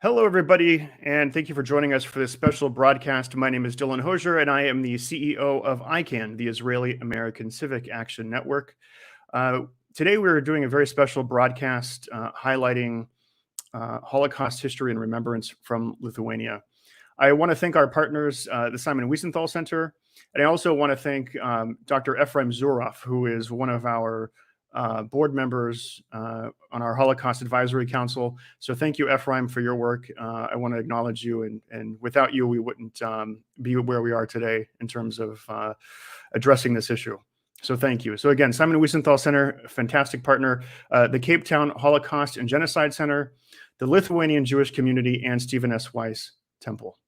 Hello, everybody, and thank you for joining us for this special broadcast. My name is Dylan Hosier, and I am the CEO of ICANN, the Israeli American Civic Action Network. Today, we're doing a very special broadcast highlighting Holocaust history and remembrance from Lithuania. I want to thank our partners, the Simon Wiesenthal Center, and I also want to thank Dr. Ephraim Zuroff, who is one of our board members on our Holocaust Advisory Council. So thank you, Ephraim, for your work. I want to acknowledge you, and without you, we wouldn't be where we are today in terms of addressing this issue. So thank you. So again, Simon Wiesenthal Center, fantastic partner, the Cape Town Holocaust and Genocide Center, the Lithuanian Jewish Community, and Stephen S. Weiss Temple.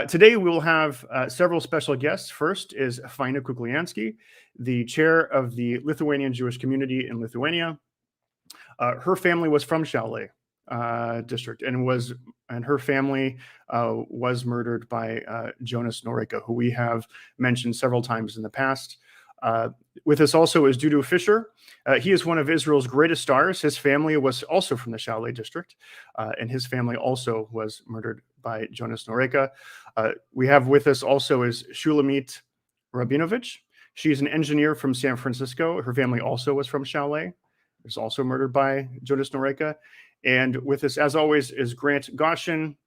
Today, we will have several special guests. First is Faina Kukliansky, the chair of the Lithuanian Jewish Community in Lithuania. Her family was from Šiauliai district, and her family was murdered by Jonas Noreika, who we have mentioned several times in the past. With us also is Dudu Fisher. He is one of Israel's greatest stars. His family was also from the Šiauliai district, and his family also was murdered by Jonas Noreika. We have with us also is Shulamit Rabinovich. She's an engineer from San Francisco. Her family also was from Šiauliai. Was also murdered by Jonas Noreika. And with us, as always, is Grant Gochin.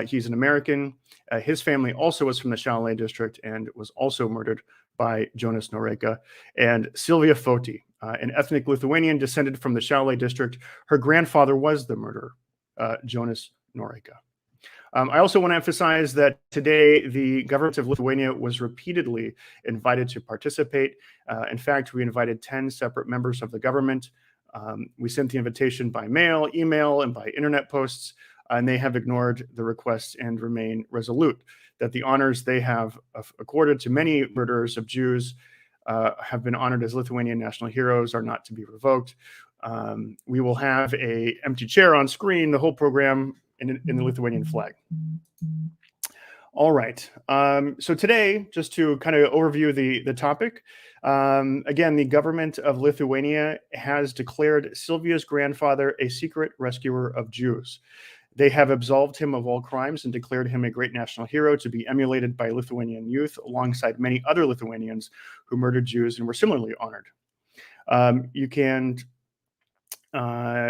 He's an American. His family also was from the Šiauliai district and was also murdered by Jonas Noreika. And Silvia Foti, an ethnic Lithuanian descended from the Šiauliai district. Her grandfather was the murderer, Jonas Noreika. I also want to emphasize that today the government of Lithuania was repeatedly invited to participate. In fact, we invited 10 separate members of the government. We sent the invitation by mail, email, and by internet posts, and they have ignored the requests and remain resolute that the honors they have accorded to many murderers of Jews have been honored as Lithuanian national heroes are not to be revoked. We will have an empty chair on screen, the whole program in the Lithuanian flag. All right. So today, just to kind of overview the topic, again, the government of Lithuania has declared Sylvia's grandfather a secret rescuer of Jews. They have absolved him of all crimes and declared him a great national hero to be emulated by Lithuanian youth alongside many other Lithuanians who murdered Jews and were similarly honored. You can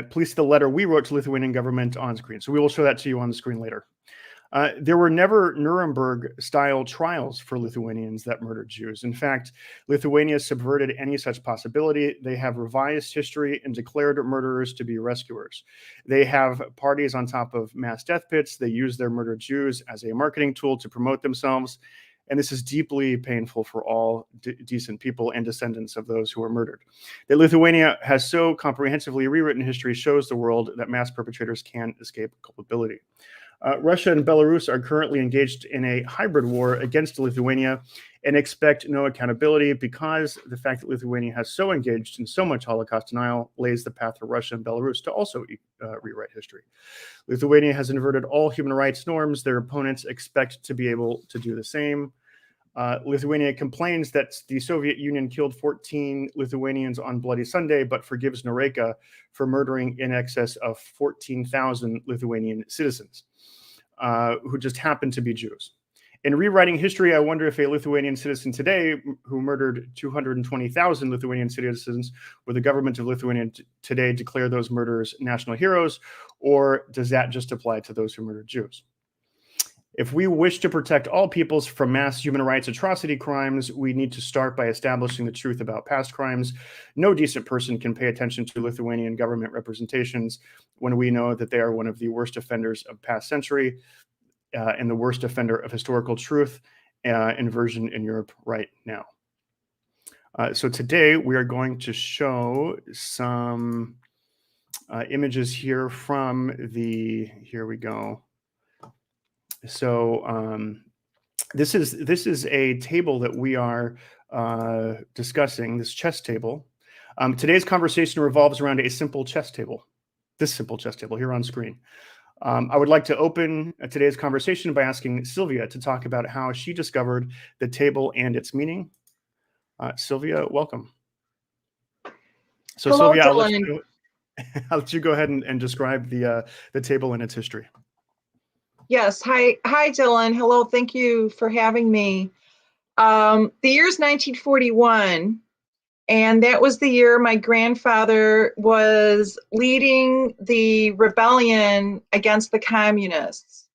please see the letter we wrote to Lithuanian government on screen. So we will show that to you on the screen later. There were never Nuremberg-style trials for Lithuanians that murdered Jews. In fact, Lithuania subverted any such possibility. They have revised history and declared murderers to be rescuers. They have parties on top of mass death pits. They use their murdered Jews as a marketing tool to promote themselves. And this is deeply painful for all decent people and descendants of those who were murdered. That Lithuania has so comprehensively rewritten history shows the world that mass perpetrators can escape culpability. Russia and Belarus are currently engaged in a hybrid war against Lithuania and expect no accountability because the fact that Lithuania has so engaged in so much Holocaust denial lays the path for Russia and Belarus to also rewrite history. Lithuania has inverted all human rights norms. Their opponents expect to be able to do the same. Lithuania complains that the Soviet Union killed 14 Lithuanians on Bloody Sunday, but forgives Noreika for murdering in excess of 14,000 Lithuanian citizens who just happened to be Jews. In rewriting history, I wonder if a Lithuanian citizen today who murdered 220,000 Lithuanian citizens, would the government of Lithuania today declare those murderers national heroes, or does that just apply to those who murdered Jews? If we wish to protect all peoples from mass human rights atrocity crimes, we need to start by establishing the truth about past crimes. No decent person can pay attention to Lithuanian government representations when we know that they are one of the worst offenders of past century and the worst offender of historical truth and version in Europe right now. So today we are going to show some images here from here we go. So this is a table that we are discussing, this chess table. Today's conversation revolves around a simple chess table, this simple chess table here on screen. I would like to open today's conversation by asking Sylvia to talk about how she discovered the table and its meaning. Sylvia, welcome. So hello, Sylvia, Dylan. I'll let you go ahead and describe the table and its history. Yes. Hi, Dylan. Hello. Thank you for having me. The year's 1941, and that was the year my grandfather was leading the rebellion against the communists.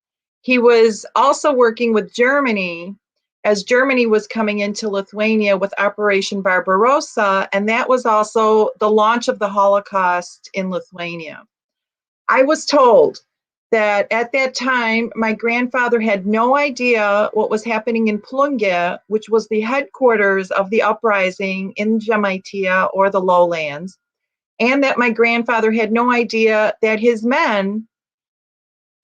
He was also working with Germany as Germany was coming into Lithuania with Operation Barbarossa, and that was also the launch of the Holocaust in Lithuania. I was told that at that time, my grandfather had no idea what was happening in Plunge, which was the headquarters of the uprising in Žemaitija or the lowlands, and that my grandfather had no idea that his men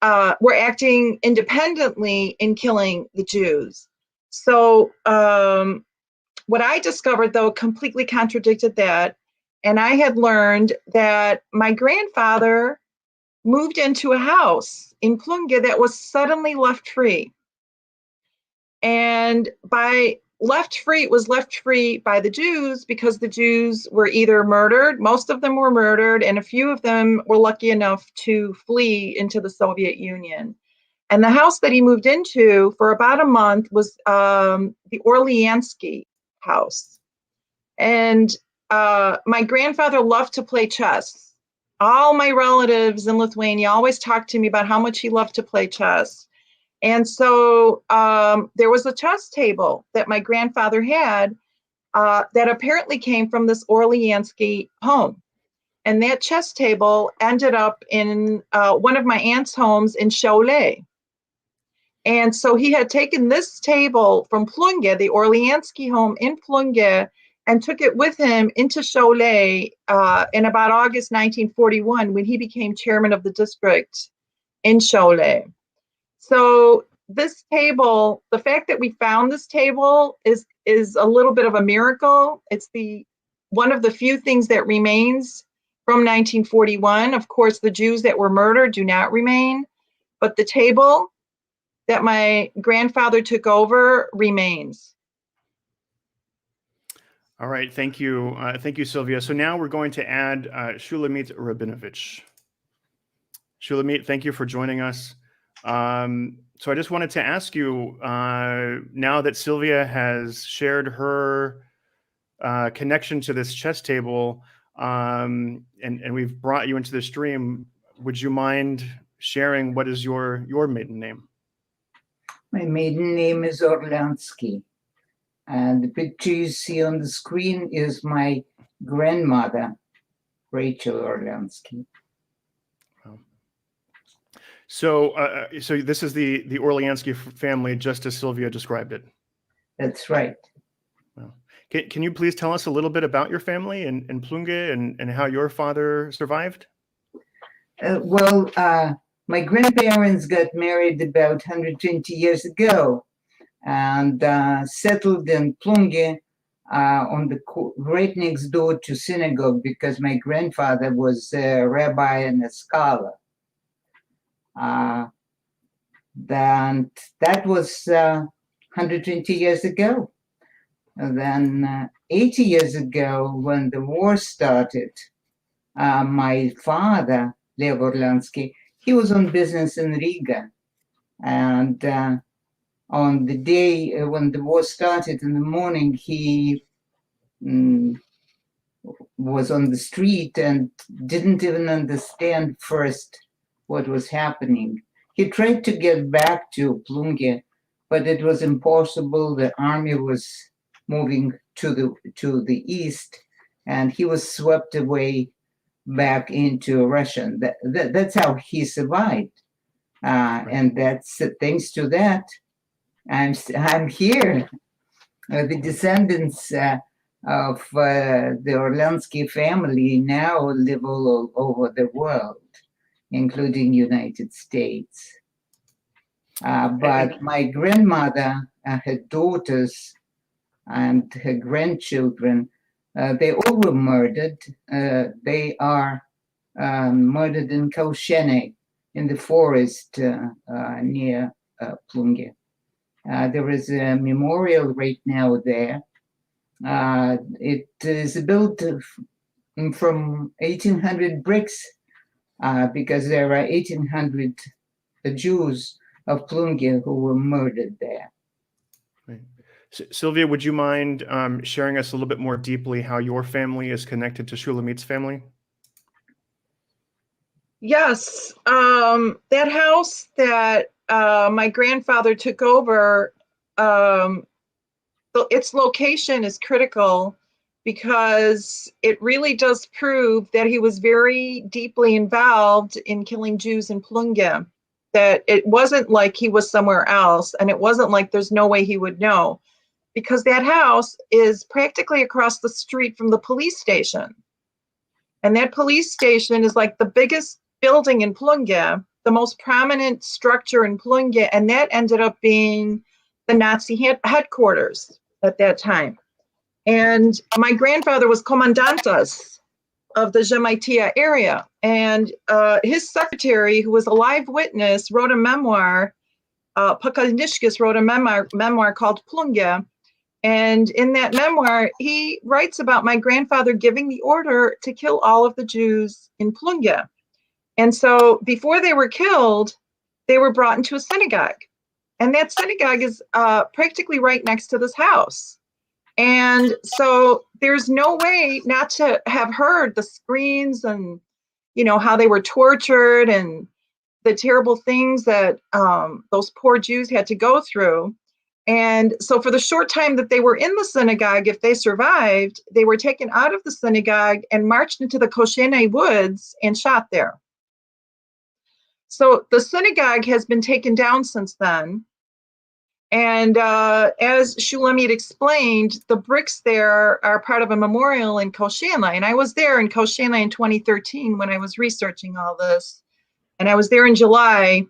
were acting independently in killing the Jews. So what I discovered, though, completely contradicted that. And I had learned that my grandfather moved into a house in Plunge that was suddenly left free. And by left free, it was left free by the Jews because the Jews were either murdered, most of them were murdered, and a few of them were lucky enough to flee into the Soviet Union. And the house that he moved into for about a month was the Orlanski house. And my grandfather loved to play chess. All my relatives in Lithuania always talked to me about how much he loved to play chess. And so there was a chess table that my grandfather had that apparently came from this Orlanski home. And that chess table ended up in one of my aunt's homes in Šiauliai. And so he had taken this table from Plunge, the Orlanski home in Plunge, and took it with him into Šiauliai in about August 1941 when he became chairman of the district in Šiauliai. So this table, the fact that we found this table is a little bit of a miracle. It's one of the few things that remains from 1941. Of course, the Jews that were murdered do not remain, but the table that my grandfather took over remains. All right, thank you, Sylvia. So now we're going to add Shulamit Rabinovich. Shulamit, thank you for joining us. So I just wanted to ask you, now that Sylvia has shared her connection to this chess table, and we've brought you into the stream, would you mind sharing what is your maiden name? My maiden name is Orlanski. And the picture you see on the screen is my grandmother, Rachel Orlanski. So this is the Orlanski family, just as Sylvia described it. That's right. Wow. Can you please tell us a little bit about your family in Plunge and how your father survived? My grandparents got married about 120 years ago and settled in Plunge right next door to synagogue because my grandfather was a rabbi and a scholar. Then that was 120 years ago. And then 80 years ago, when the war started, my father, Lev Orlanski, he was on business in Riga. And on the day when the war started in the morning, he was on the street and didn't even understand first what was happening. He tried to get back to Plunge, but it was impossible. The army was moving to the east, and he was swept away back into Russia. That's how he survived. And that's thanks to that, I'm here. The descendants of the Orlanski family now live all over the world, including United States. But my grandmother, her daughters, and her grandchildren, they all were murdered. They are murdered in Kaushene, in the forest near Plunge. There is a memorial right now there. It is built from 1,800 bricks because there are 1,800 Jews of Plunge who were murdered there. Right. Sylvia, would you mind sharing us a little bit more deeply how your family is connected to Shulamit's family? Yes, that house that my grandfather took over, its location is critical because it really does prove that he was very deeply involved in killing Jews in Plunge. That it wasn't like he was somewhere else, and it wasn't like there's no way he would know, because that house is practically across the street from the police station. And that police station is like the biggest building in Plunge, the most prominent structure in Plunge, and that ended up being the Nazi headquarters at that time. And my grandfather was commandantas of the Žemaitija area, and his secretary, who was a live witness, wrote a memoir. Pakalniškis wrote a memoir called Plunge. And in that memoir, he writes about my grandfather giving the order to kill all of the Jews in Plunge. And so before they were killed, they were brought into a synagogue. And that synagogue is practically right next to this house. And so there's no way not to have heard the screams and, you know, how they were tortured and the terrible things that those poor Jews had to go through. And so for the short time that they were in the synagogue, if they survived, they were taken out of the synagogue and marched into the Gochin woods and shot there. So the synagogue has been taken down since then. And as Shulamit explained, the bricks there are part of a memorial in Gochin. And I was there in Gochin in 2013 when I was researching all this. And I was there in July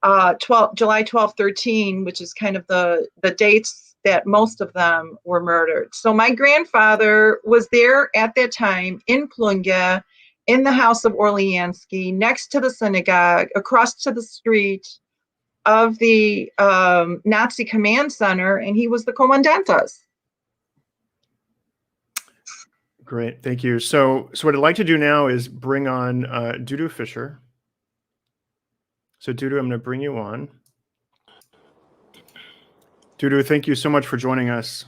12, 13, which is kind of the dates that most of them were murdered. So my grandfather was there at that time in Plunge, in the house of Orlanski, next to the synagogue, across to the street of the Nazi command center, and he was the commandantas. Great, thank you. So what I'd like to do now is bring on Dudu Fisher. So Dudu, I'm going to bring you on. Dudu, thank you so much for joining us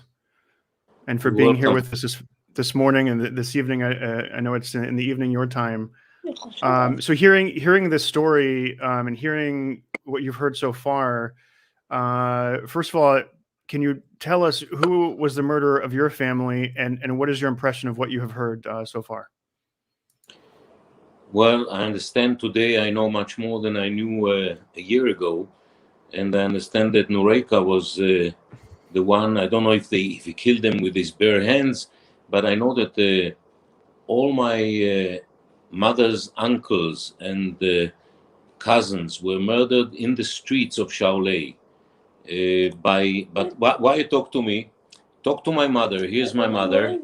and for being here with us this morning and this evening. I know it's in the evening your time. So hearing this story and hearing what you've heard so far, first of all, can you tell us who was the murderer of your family and what is your impression of what you have heard so far? Well, I understand today I know much more than I knew a year ago. And I understand that Nureka was the one. I don't know if he killed them with his bare hands, but I know that all my mother's uncles and cousins were murdered in the streets of Shaolei. But why you talk to me? Talk to my mother. Here's my mother.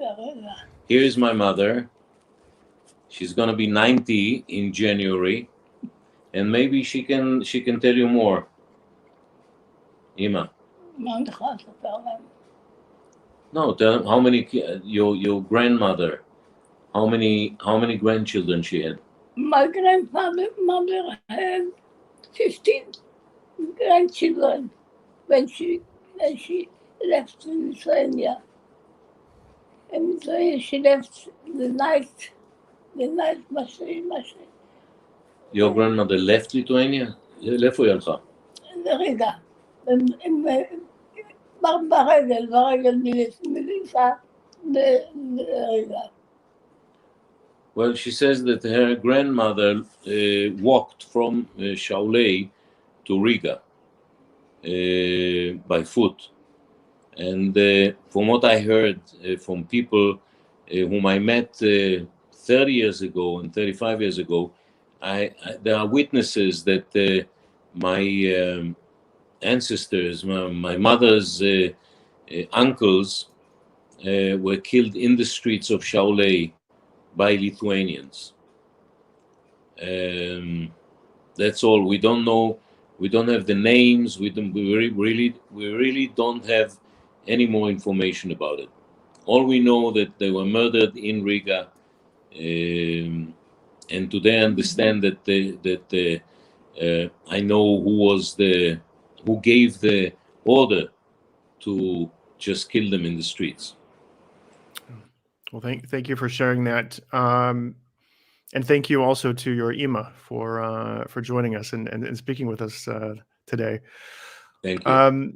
Here is my mother. She's gonna be 90 in January, and maybe she can tell you more. Ima. No, tell how many your grandmother. How many grandchildren she had? My mother had 15 grandchildren when she left Lithuania. And she left the night machine. Your grandmother left Lithuania? לאיפה היא הלכה? לרגע. ברגל מליסה לרגע. Well, she says that her grandmother walked from Shaolei to Riga by foot. And from what I heard from people whom I met 30 years ago and 35 years ago, there are witnesses that my ancestors, my mother's uncles were killed in the streets of Shaolei by Lithuanians. That's all. We don't know. We don't have the names. We really don't have any more information about it. All we know that they were murdered in Riga, and today I understand that I know who gave the order to just kill them in the streets. Well, thank you for sharing that, and thank you also to your Ima for joining us and speaking with us today. Thank you.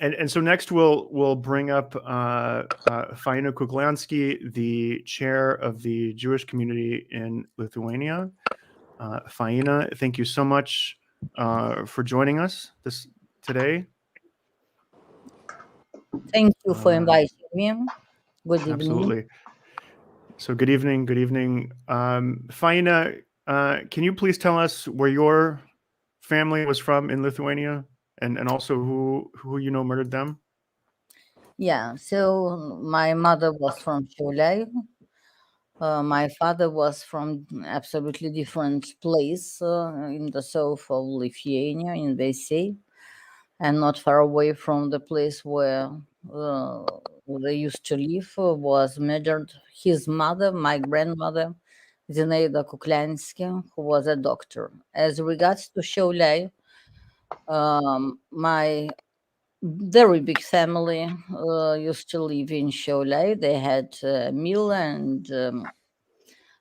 And so next we'll bring up Faina Kukliansky, the chair of the Jewish community in Lithuania. Faina, thank you so much for joining us today. Thank you for inviting me. Good evening. Absolutely. So good evening. Good evening. Faina, can you please tell us where your family was from in Lithuania, and also who you know murdered them? Yeah, so my mother was from Šiauliai. My father was from absolutely different place in the south of Lithuania, in Veisiej, and not far away from the place where they used to live. Was murdered his mother, my grandmother, Zinaida Kukliansky, who was a doctor. As regards to Šiauliai, my very big family used to live in Šiauliai. They had a mill and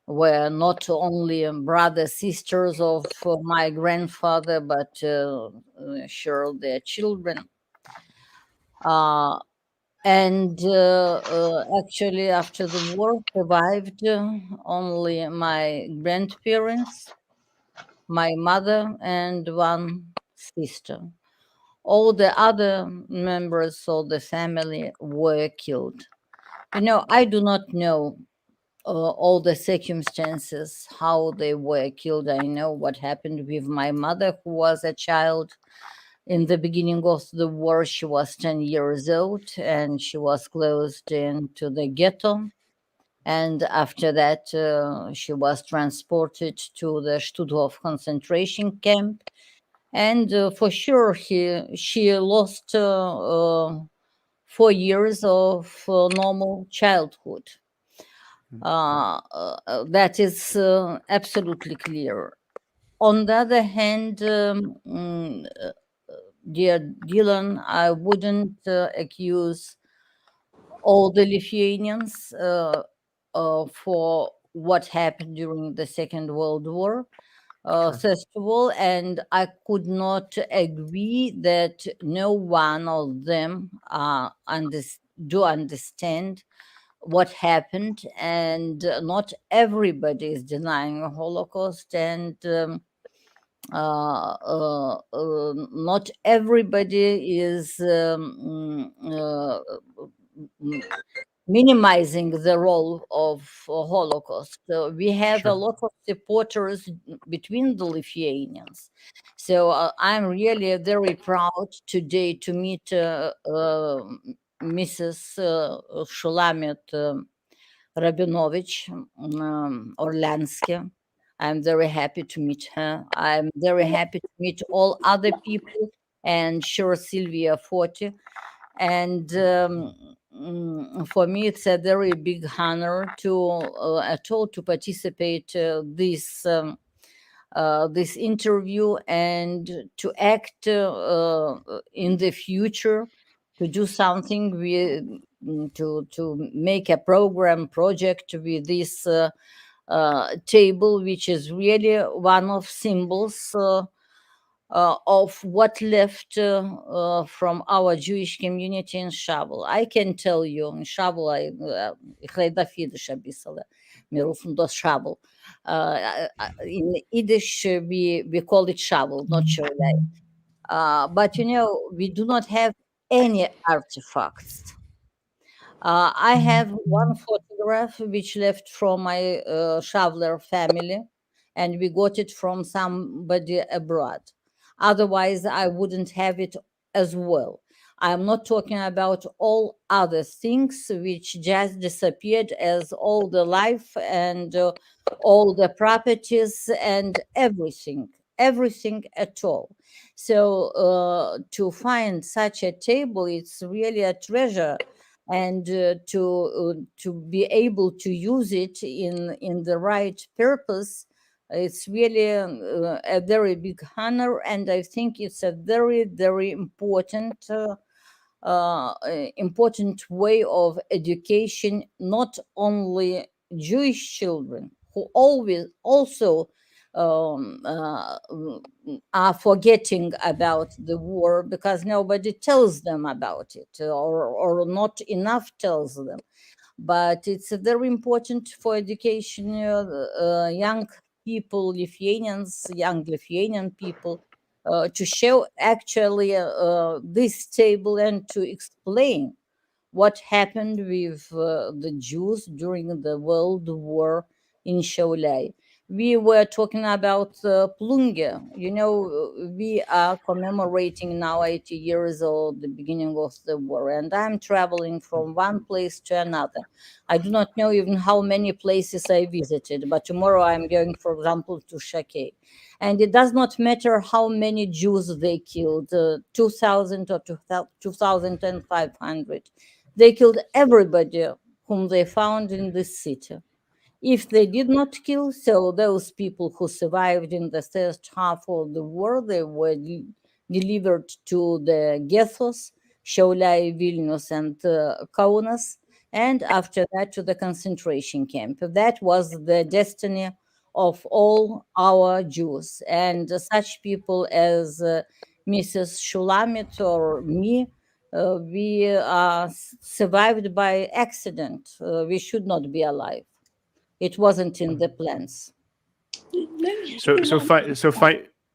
were not only brothers, sisters of my grandfather, but sure their children. And actually, after the war, survived only my grandparents, my mother, and one sister. All the other members of the family were killed. You know, I do not know all the circumstances, how they were killed. I know what happened with my mother, who was a child. In the beginning of the war, she was 10 years old and she was closed into the ghetto. And after that, she was transported to the Stutthof concentration camp. And for sure, she lost 4 years of normal childhood. That is absolutely clear. On the other hand, dear Dylan, I wouldn't accuse all the Lithuanians for what happened during the Second World War. First of all, and I could not agree that no one of them do understand what happened, and not everybody is denying the Holocaust, and not everybody is minimizing the role of Holocaust. So we have Sure. a lot of supporters between the Lithuanians. So I'm really very proud today to meet Mrs. Shulamit Rabinovich Orlanski. I'm very happy to meet her. I'm very happy to meet all other people, and sure Silvia Foti. And for me, it's a very big honor to participate this this interview and to act in the future, to do something to make a project with this table, which is really one of symbols of what left from our Jewish community in Shavel. I can tell you, in Shavel, Shavel. In Yiddish, we call it Shavel, not Shavel. But you know, we do not have any artifacts. I have one photograph which left from my Shavler family, and we got it from somebody abroad. Otherwise, I wouldn't have it as well. I'm not talking about all other things which just disappeared, as all the life and all the properties and everything at all. So to find such a table, it's really a treasure, and to be able to use it in the right purpose, It's really a very big honor, and I think it's a very, very important important way of education, not only Jewish children who always also are forgetting about the war because nobody tells them about it, or not enough tells them. But it's very important for education, young people, Lithuanians, young Lithuanian people, to show actually this table and to explain what happened with the Jews during the World War in Šiauliai. We were talking about Plungė. You know, we are commemorating now 80 years old, the beginning of the war, and I'm traveling from one place to another. I do not know even how many places I visited, but tomorrow I'm going, for example, to Šakiai. And it does not matter how many Jews they killed, 2,000 or 2,500. They killed everybody whom they found in this city. If they did not kill, so those people who survived in the first half of the war, they were delivered to the ghettos, Šiauliai, Vilnius, and Kaunas, and after that to the concentration camp. That was the destiny of all our Jews. And such people as Mrs. Shulamit or me, we are survived by accident. We should not be alive. It wasn't in the plans.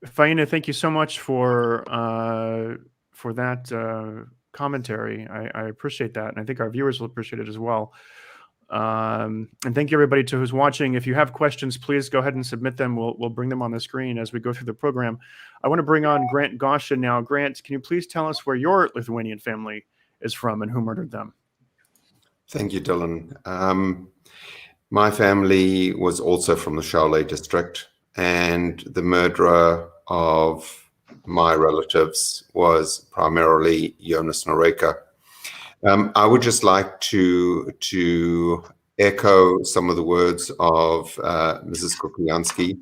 Faina, thank you so much for that commentary. I appreciate that, and I think our viewers will appreciate it as well. And thank you everybody who's watching. If you have questions, please go ahead and submit them. We'll bring them on the screen as we go through the program. I want to bring on Grant Gochin now. Grant, can you please tell us where your Lithuanian family is from and who murdered them? Thank you, Dylan. My family was also from the Šiauliai district, and the murderer of my relatives was primarily Jonas Noreika. I would just like to echo some of the words of Mrs. Kukliansky.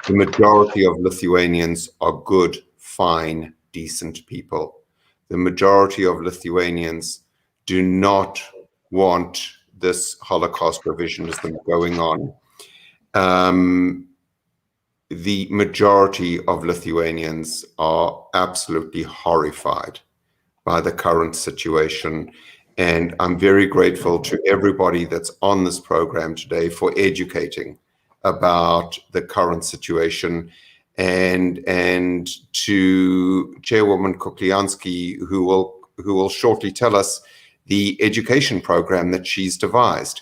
The majority of Lithuanians are good, fine, decent people. The majority of Lithuanians do not want this Holocaust revisionism going on. The majority of Lithuanians are absolutely horrified by the current situation. And I'm very grateful to everybody that's on this program today for educating about the current situation, and to Chairwoman Kukliansky, who will shortly tell us the education program that she's devised.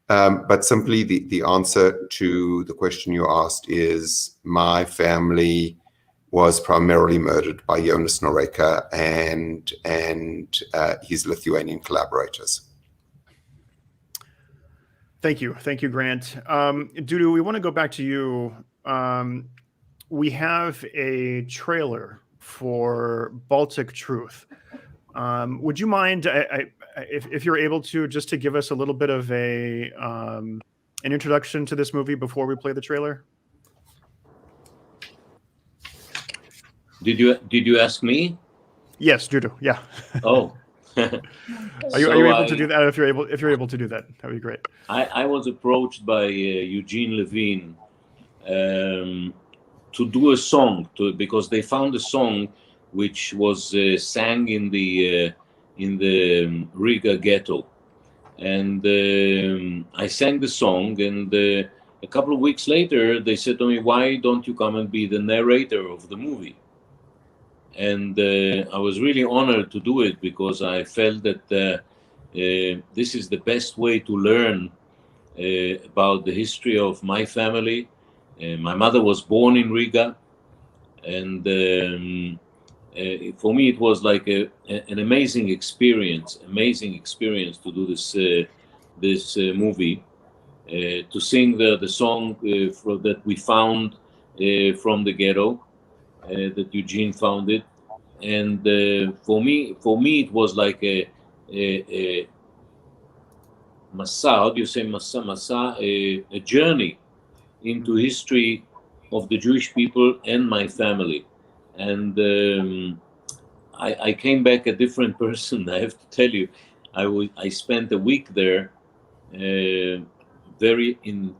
But simply the answer to the question you asked is my family was primarily murdered by Jonas Noreika and his Lithuanian collaborators. Thank you, Grant. Dudu, we want to go back to you. We have a trailer for Baltic Truth. Would you mind, if you're able to, just to give us a little bit of an introduction to this movie before we play the trailer? Did you ask me? Yes, Dudu. Yeah. Oh. Are you able to do that? If you're able to do that, that'd be great. I was approached by Eugene Levine to do a song because they found a song which was sang in the Riga ghetto, and I sang the song. And a couple of weeks later, they said to me, "Why don't you come and be the narrator of the movie?" And I was really honored to do it because I felt that this is the best way to learn about the history of my family. My mother was born in Riga, and for me it was like an amazing experience to do this movie, to sing the song that we found from the ghetto. That Eugene found it, and for me it was like a masa. How do you say masa? A journey into history of the Jewish people and my family. And I came back a different person. I have to tell you, I spent a week there, very in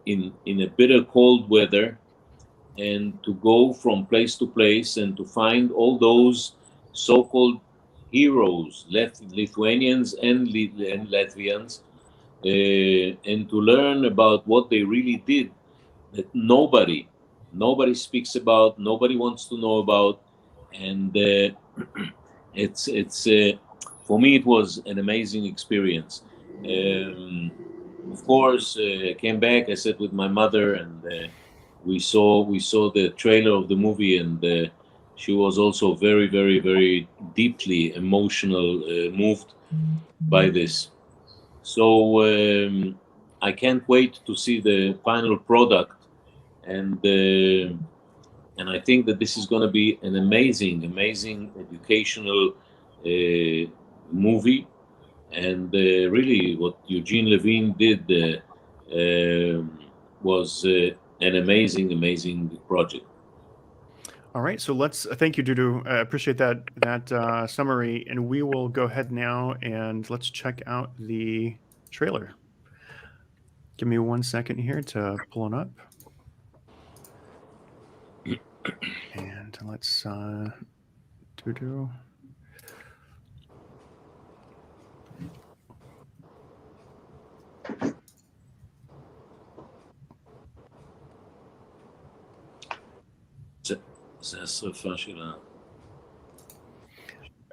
a bitter cold weather, and to go from place to place and to find all those so-called heroes, Lithuanians and Latvians, and to learn about what they really did that nobody speaks about, nobody wants to know about. And it's for me it was an amazing experience. Of course, I came back, I sat with my mother, and we saw the trailer of the movie, and she was also very, very, very deeply emotional, moved by this. So I can't wait to see the final product, and I think that this is going to be an amazing educational movie. And really, what Eugene Levine did was an amazing project. All right, so let's thank you, Dudu. I appreciate that summary, and we will go ahead now and let's check out the trailer. Give me 1 second here to pull it up, and let's Dudu.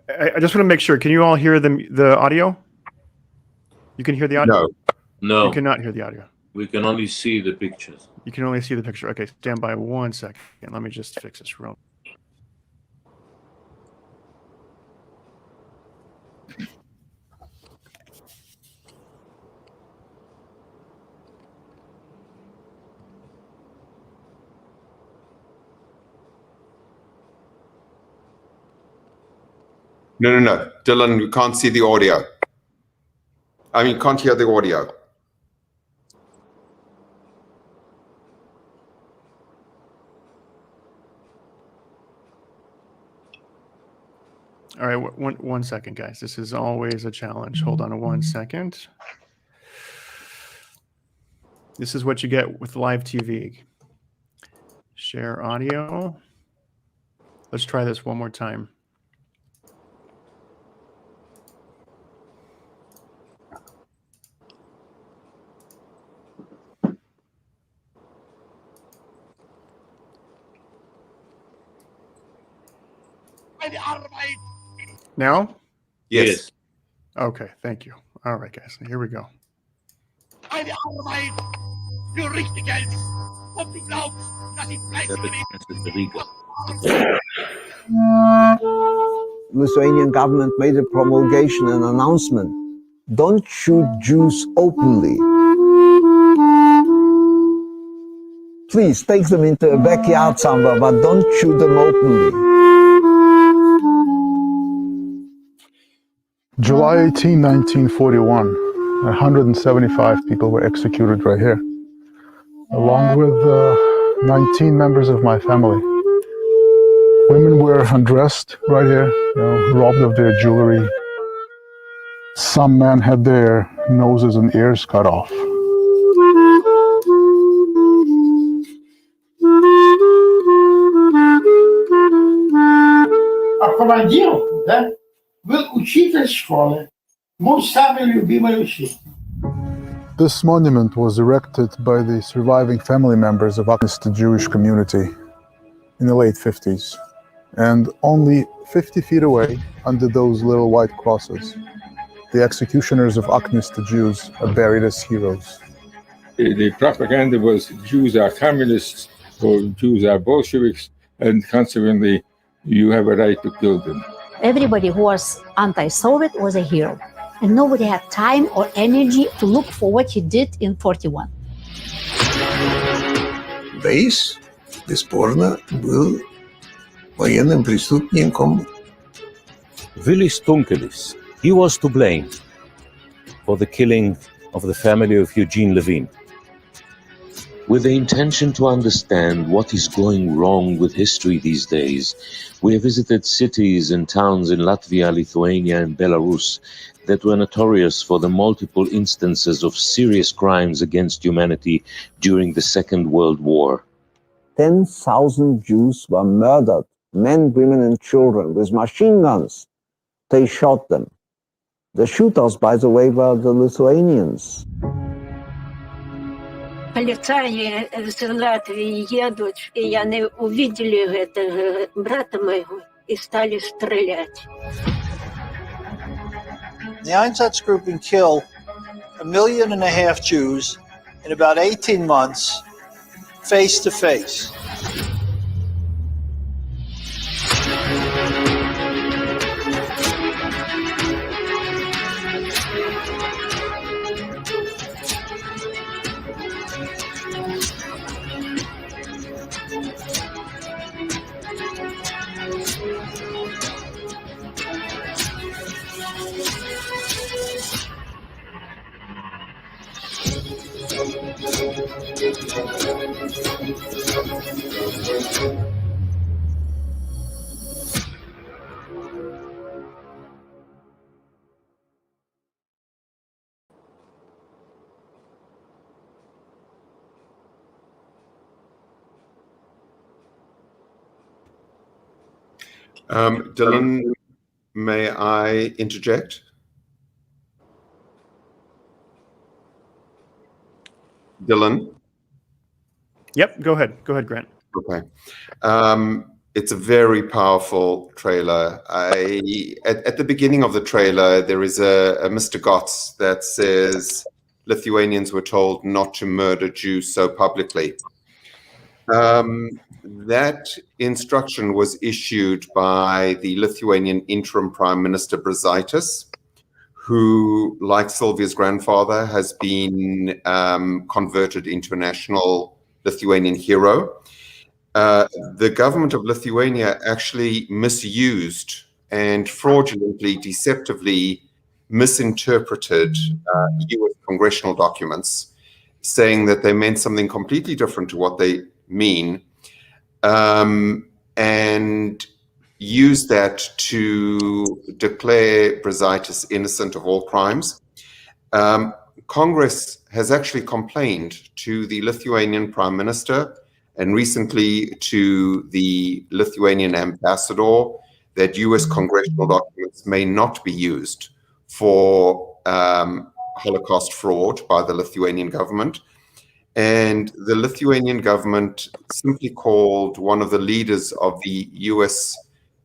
I just want to make sure. Can you all hear the audio? You can hear the audio? No. You cannot hear the audio. We can only see the pictures. You can only see the picture. Okay, stand by 1 second. Let me just fix this real. No. Dylan, we can't see the audio. I mean, can't hear the audio. All right, one second, guys. This is always a challenge. Hold on 1 second. This is what you get with live TV. Share audio. Let's try this one more time. Now? Yes. Okay, thank you. All right, guys, here we go. Eine Arbeit für richtig Geld. Und du glaubst, dass ich Lithuanian government made a promulgation, an announcement. Don't shoot Jews openly. Please take them into a backyard somewhere, but don't shoot them openly. July 18, 1941, 175 people were executed right here, along with 19 members of my family. Women were undressed right here, robbed of their jewelry. Some men had their noses and ears cut off. А командир, да, был учитель школы. Мой самый любимый учитель. This monument was erected by the surviving family members of the Jewish community in the late 50s. And only 50 feet away, under those little white crosses, the executioners of Akhnist Jews are buried as heroes. The propaganda was Jews are communists, or Jews are Bolsheviks, and consequently, you have a right to kill them. Everybody who was anti-Soviet was a hero, and nobody had time or energy to look for what he did in 41. Бейс, бесспорно, был военным преступником. Vilis Tunkelis, he was to blame for the killing of the family of Eugene Levine. With the intention to understand what is going wrong with history these days, we have visited cities and towns in Latvia, Lithuania, and Belarus that were notorious for the multiple instances of serious crimes against humanity during the Second World War. 10,000 Jews were murdered, men, women, and children, with machine guns. They shot them. The shooters, by the way, were the Lithuanians. Полицаи из Латвии едут, и они увидели этого брата моего и стали стрелять. The Einsatzgruppen killed 1.5 million Jews in about 18 months, face to face. Dylan, may I interject? Dylan? Yep, go ahead. Go ahead, Grant. Okay. It's a very powerful trailer. At the beginning of the trailer, there is a Mr. Goths that says Lithuanians were told not to murder Jews so publicly. That instruction was issued by the Lithuanian interim Prime Minister Brazaitis, who, like Sylvia's grandfather, has been converted into a national Lithuanian hero. The government of Lithuania actually misused and fraudulently, deceptively misinterpreted US congressional documents, saying that they meant something completely different to what they mean, and used that to declare Brazaitis innocent of all crimes. Congress has actually complained to the Lithuanian Prime Minister and recently to the Lithuanian ambassador that US congressional documents may not be used for Holocaust fraud by the Lithuanian government. And the Lithuanian government simply called one of the leaders of the US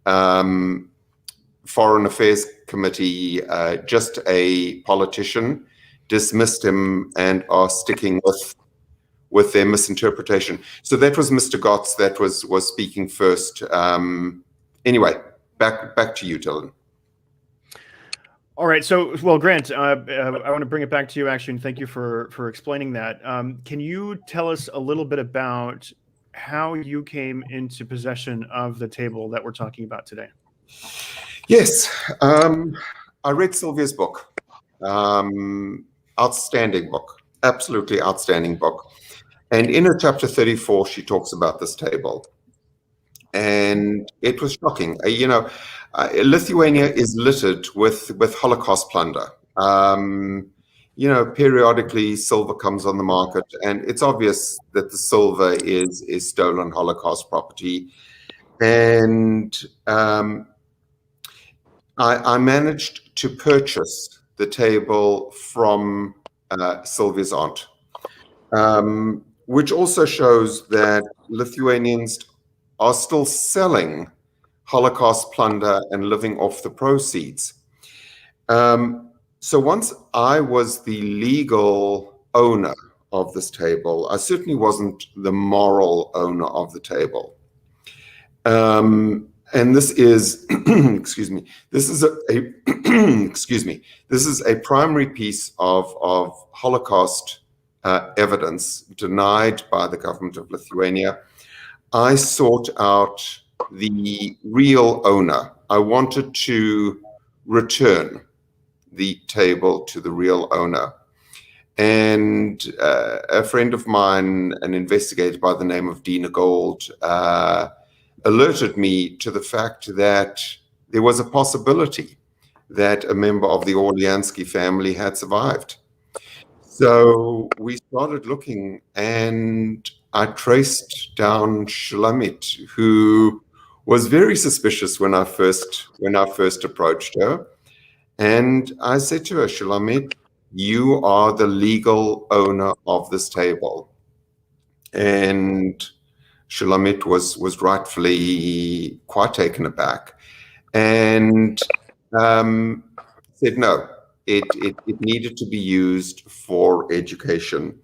Foreign Affairs Committee just a politician, dismissed him, and are sticking with their misinterpretation. So that was Mr. Goths that was speaking first. Anyway, back to you, Dylan. All right. So, well, Grant, I want to bring it back to you, actually, and thank you for explaining that. Can you tell us a little bit about how you came into possession of the table that we're talking about today? Yes. I read Sylvia's book. Outstanding book. Absolutely outstanding book. And in her chapter 34, she talks about this table. And it was shocking. Lithuania is littered with Holocaust plunder. Periodically silver comes on the market, and it's obvious that the silver is stolen Holocaust property. And I managed to purchase the table from Sylvia's aunt, which also shows that Lithuanians are still selling Holocaust plunder and living off the proceeds. So once I was the legal owner of this table, I certainly wasn't the moral owner of the table. And this is, excuse me, this is this is a primary piece of Holocaust evidence denied by the government of Lithuania. I sought out the real owner. I wanted to return the table to the real owner. And a friend of mine, an investigator by the name of Dina Gold, alerted me to the fact that there was a possibility that a member of the Orlanski family had survived. So we started looking, and I traced down Shulamit, who was very suspicious when I first approached her. And I said to her, Shulamit, you are the legal owner of this table. And Shulamit was rightfully quite taken aback and said no, it needed to be used for education.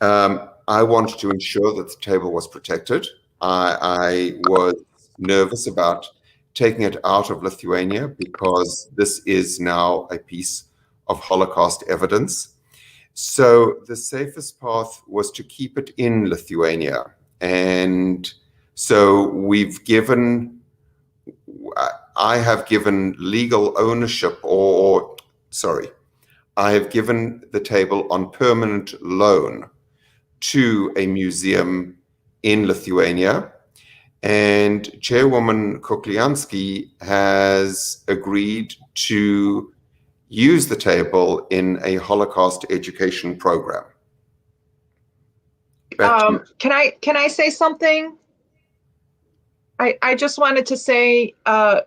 I wanted to ensure that the table was protected. I was nervous about taking it out of Lithuania because this is now a piece of Holocaust evidence. So the safest path was to keep it in Lithuania. And so I have given legal ownership, I have given the table on permanent loan to a museum in Lithuania. And Chairwoman Kukliansky has agreed to use the table in a Holocaust education program. Can I say something? I just wanted to say,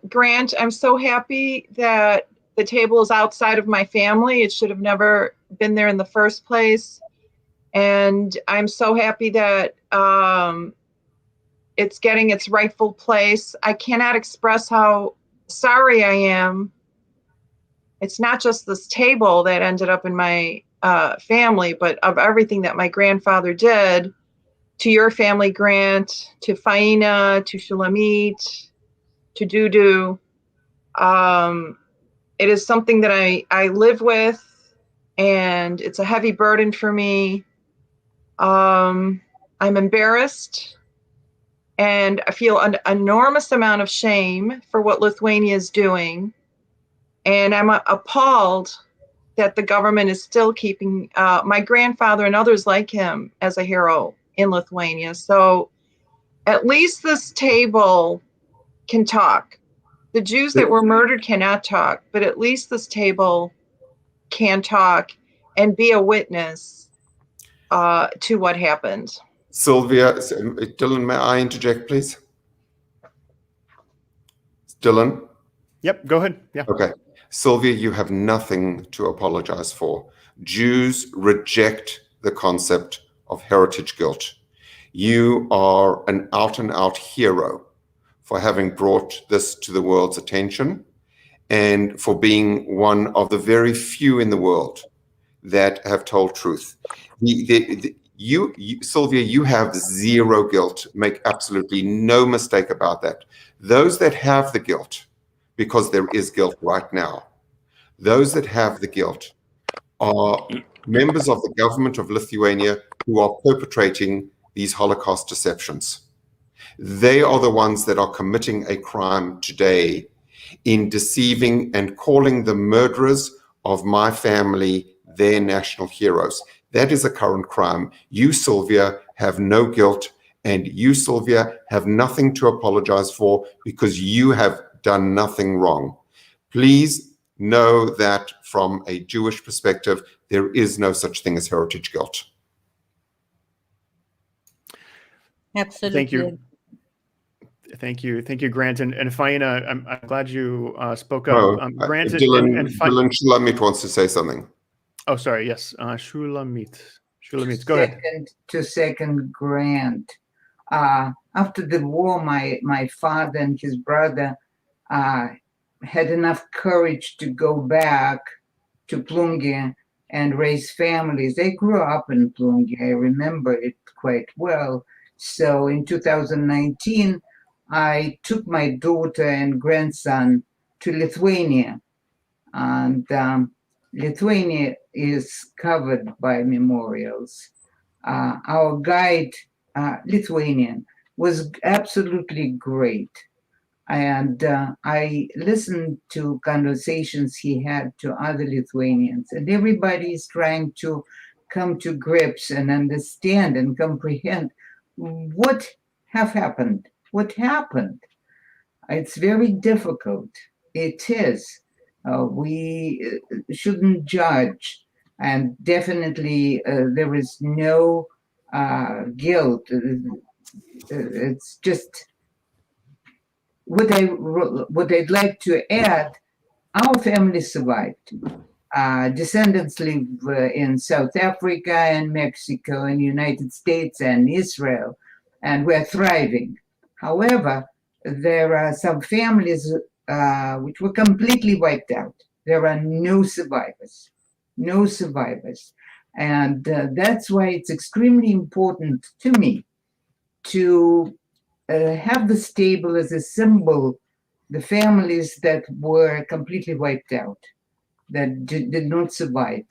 Grant, I'm so happy that the table is outside of my family. It should have never been there in the first place. And I'm so happy that it's getting its rightful place. I cannot express how sorry I am. It's not just this table that ended up in my family, but of everything that my grandfather did to your family, Grant, to Faina, to Shulamit, to Dudu. It is something that I live with, and it's a heavy burden for me. I'm embarrassed, and I feel an enormous amount of shame for what Lithuania is doing. And I'm appalled that the government is still keeping my grandfather and others like him as a hero in Lithuania. So at least this table can talk. The Jews that were murdered cannot talk, but at least this table can talk and be a witness to what happened. Sylvia, Dylan, may I interject, please? Dylan? Yep, go ahead. Yeah. Okay. Sylvia, you have nothing to apologize for. Jews reject the concept of heritage guilt. You are an out-and-out hero for having brought this to the world's attention and for being one of the very few in the world that have told truth. Sylvia, you have zero guilt. Make absolutely no mistake about that. Those that have the guilt, because there is guilt right now, those that have the guilt are members of the government of Lithuania who are perpetrating these Holocaust deceptions. They are the ones that are committing a crime today in deceiving and calling the murderers of my family their national heroes. That is a current crime. You, Sylvia, have no guilt, and you, Sylvia, have nothing to apologize for because you have done nothing wrong. Please know that from a Jewish perspective, there is no such thing as heritage guilt. Absolutely. Thank you, Grant and Faina. I'm glad you spoke up. Grant Dylan Shulamit wants to say something. Oh, sorry. Yes, Shulamit, go ahead. To second Grant. After the war, my father and his brother had enough courage to go back to Plungi and raise families. They grew up in Plungi. I remember it quite well. So in 2019, I took my daughter and grandson to Lithuania. And Lithuania is covered by memorials. Our guide, Lithuanian, was absolutely great. And I listened to conversations he had to other Lithuanians, and everybody is trying to come to grips and understand and comprehend what have happened. What happened? It's very difficult. It is. We shouldn't judge, and definitely there is no guilt. It's just what I'd like to add. Our family survived. Descendants live in South Africa and Mexico and United States and Israel, and we're thriving. However, there are some families which were completely wiped out. There are no survivors, no survivors. And that's why it's extremely important to me to have the stable as a symbol, the families that were completely wiped out, that did not survive,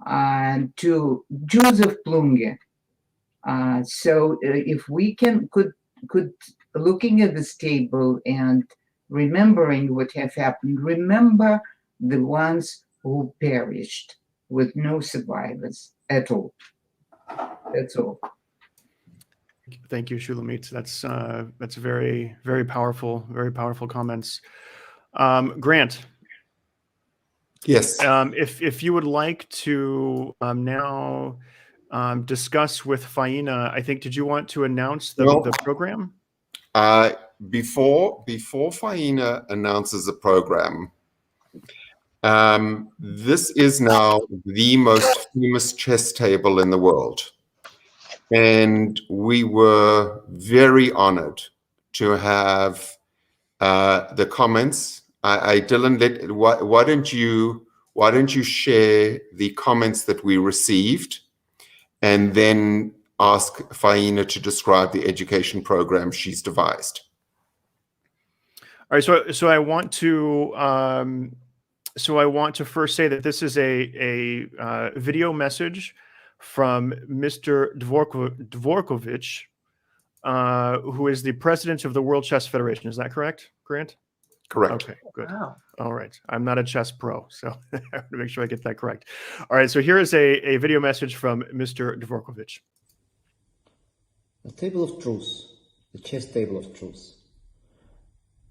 and to Jews of Plunge. So if we could looking at this table and remembering what have happened, remember the ones who perished with no survivors at all. That's all. Thank you, Shulamit. That's very, very powerful comments. Grant. Yes. If you would like to now discuss with Faina, I think, did you want to announce the program? Before Faina announces the program, this is now the most famous chess table in the world. And we were very honored to have the comments. Dylan, why don't you share the comments that we received, and then ask Faina to describe the education program she's devised. All right, so I want to first say that this is a video message from Mr. Dvorkovich, who is the president of the World Chess Federation. Is that correct, Grant? Correct. Okay, good. Wow. All right. I'm not a chess pro, so I have to make sure I get that correct. All right, so here is a video message from Mr. Dvorkovich. The table of truth, the chess table of truth.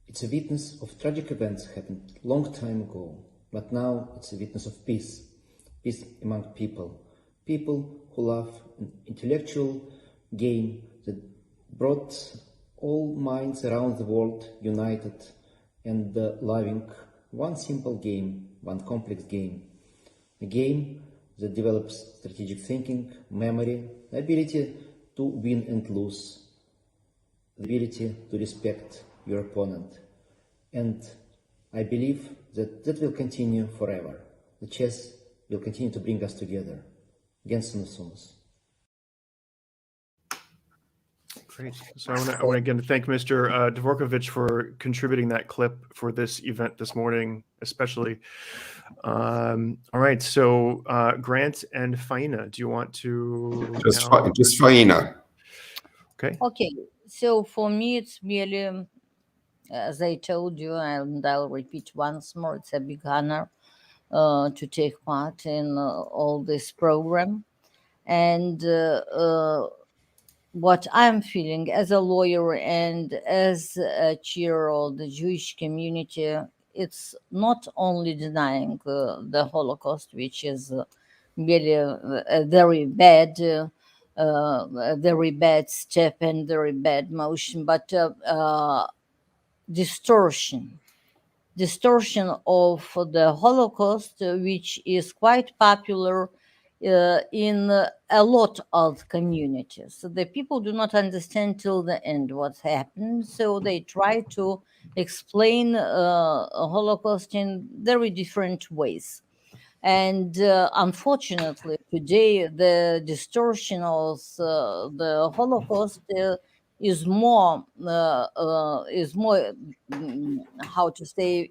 It's a witness of tragic events happened long time ago, but now it's a witness of peace, peace among people, people who love an intellectual game that brought all minds around the world united and loving one simple game, one complex game, a game that develops strategic thinking, memory, the ability to win and lose, the ability to respect your opponent. And I believe that that will continue forever. The chess will continue to bring us together. Gensonus. Great. So I want to again thank Mr. Dvorkovich for contributing that clip for this event this morning, especially. All right. So Grant and Faina, do you want to just Faina? Okay. Okay. So for me, it's really, as I told you, and I'll repeat once more, it's a big honor to take part in all this program. And what I'm feeling as a lawyer and as a chair of the Jewish community, it's not only denying the Holocaust, which is really a very bad step and very bad motion, but distortion of the Holocaust, which is quite popular in a lot of communities. So the people do not understand till the end what's happened, so they try to explain a Holocaust in very different ways. And unfortunately, today the distortion of the Holocaust is more how to say,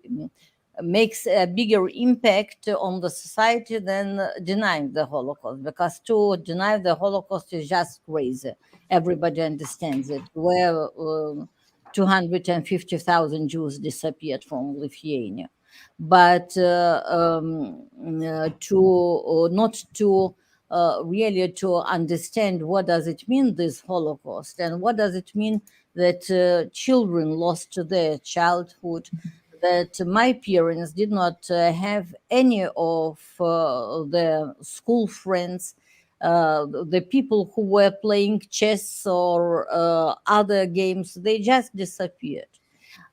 makes a bigger impact on the society than denying the Holocaust, because to deny the Holocaust is just crazy. Everybody understands it. Where 250,000 Jews disappeared from Lithuania. But not to really to understand what does it mean, this Holocaust, and what does it mean that children lost their childhood, that my parents did not have any of their school friends, the people who were playing chess or other games, they just disappeared.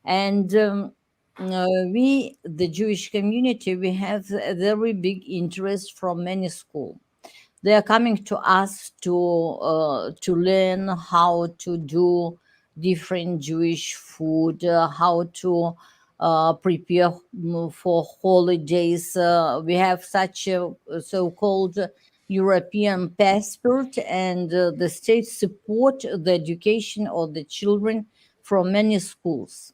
And we, the Jewish community, we have a very big interest from many schools. They are coming to us to learn how to do different Jewish food, how to prepare for holidays. We have such a so-called European passport, and the state support the education of the children from many schools.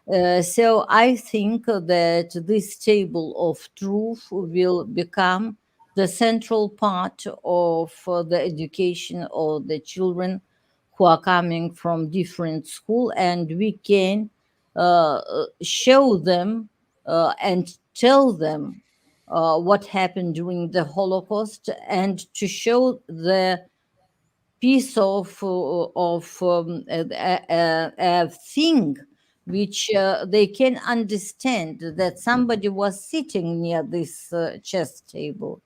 So I think that this table of truth will become the central part of the education of the children who are coming from different school, and we can show them and tell them what happened during the Holocaust, and to show the piece of a thing which they can understand, that somebody was sitting near this chess table,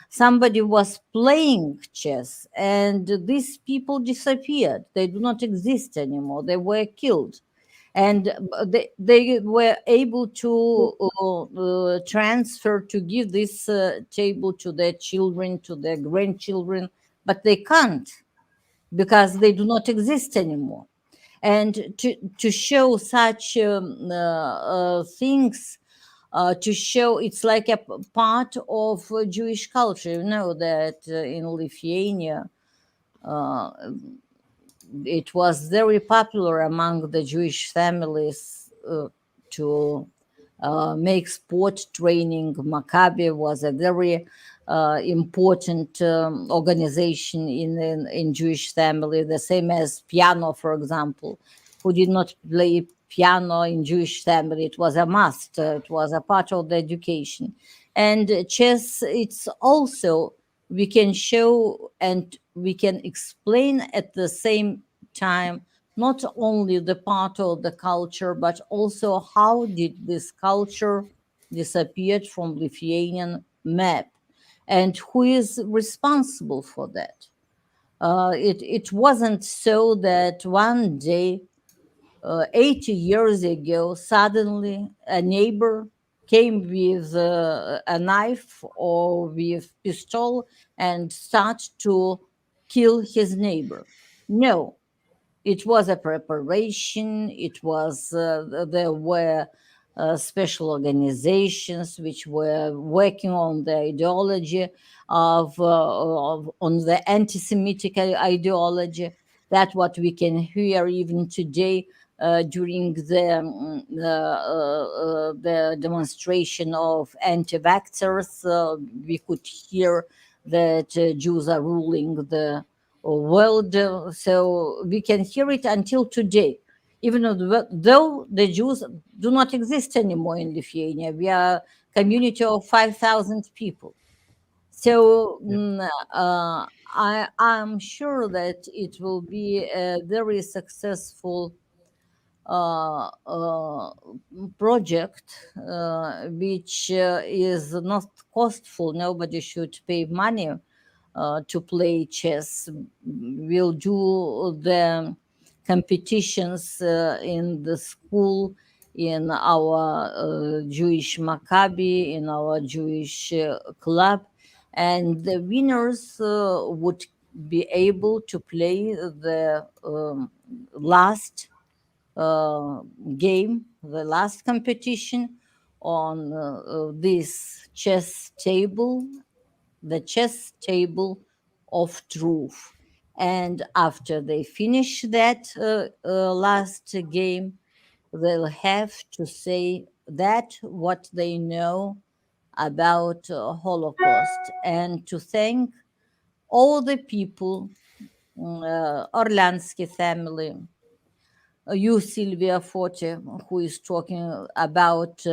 somebody was playing chess, and these people disappeared. They do not exist anymore. They were killed, and they were able to transfer, to give this table to their children, to their grandchildren, but they can't, because they do not exist anymore. And to show such things, to show it's like a part of Jewish culture. You know that in Lithuania, it was very popular among the Jewish families to make sport training. Maccabi was a very important organization in Jewish family, the same as piano, for example. Who did not play piano in Jewish family? It was a must. It was a part of the education. And chess, it's also, we can show and we can explain at the same time not only the part of the culture, but also how did this culture disappeared from Lithuanian map, and who is responsible for that. It wasn't so that one day, 80 years ago, suddenly a neighbor came with a knife or with pistol and start to kill his neighbor. No, it was a preparation. It was there were special organizations which were working on the ideology on the anti-Semitic ideology. That's what we can hear even today during the demonstration of anti-vaxxers. We could hear that Jews are ruling the world. So we can hear it until today, even though the Jews do not exist anymore in Lithuania. We are a community of 5,000 people. So I'm sure that it will be a very successful project, which is not costful. Nobody should pay money to play chess. We'll do the competitions in the school, in our Jewish Maccabi, in our Jewish club, and the winners would be able to play the last game, the last competition on this chess table, the chess table of truth. And after they finish that last game, they'll have to say that what they know about Holocaust, and to thank all the people, Orlanski family, you, Silvia Foti, who is talking about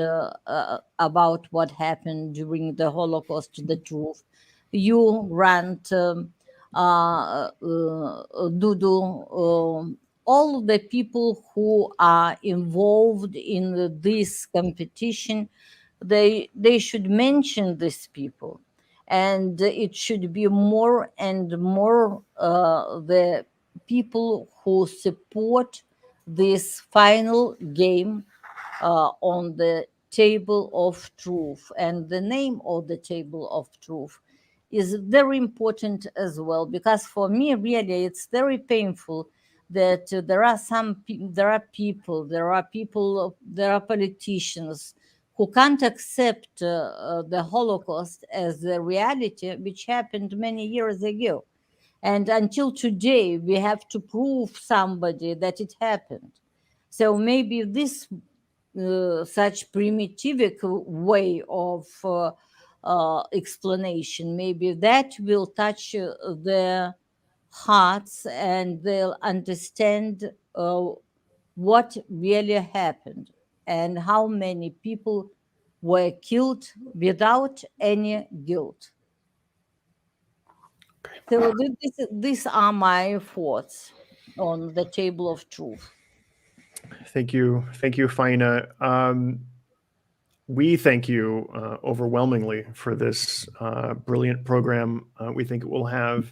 what happened during the Holocaust, the truth, you, Grant, Dudu, all the people who are involved in this competition, they should mention these people, and it should be more and more the people who support this final game on the table of truth. And the name of the table of truth is very important as well, because for me, really, it's very painful that there are politicians who can't accept the Holocaust as a reality which happened many years ago. And until today, we have to prove somebody that it happened. So maybe this such primitive way of explanation, maybe that will touch their hearts and they'll understand what really happened and how many people were killed without any guilt. So these are my thoughts on the table of truth. Thank you, Faina. We thank you overwhelmingly for this brilliant program. We think it will have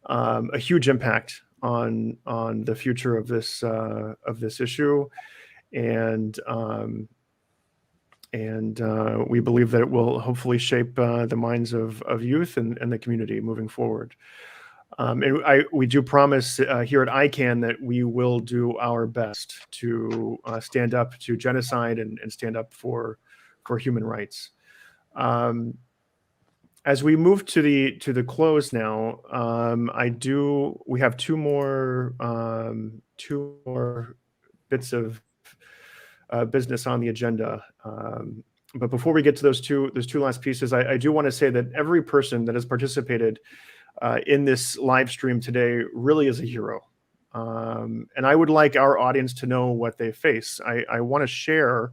a huge impact on the future of this issue, and we believe that it will hopefully shape the minds of youth and the community moving forward. And we do promise here at ICANN that we will do our best to stand up to genocide and stand up for human rights. As we move to the close now, we have two more bits of business on the agenda. But before we get to those two last pieces, I do want to say that every person that has participated in this live stream today really is a hero. And I would like our audience to know what they face. I want to share,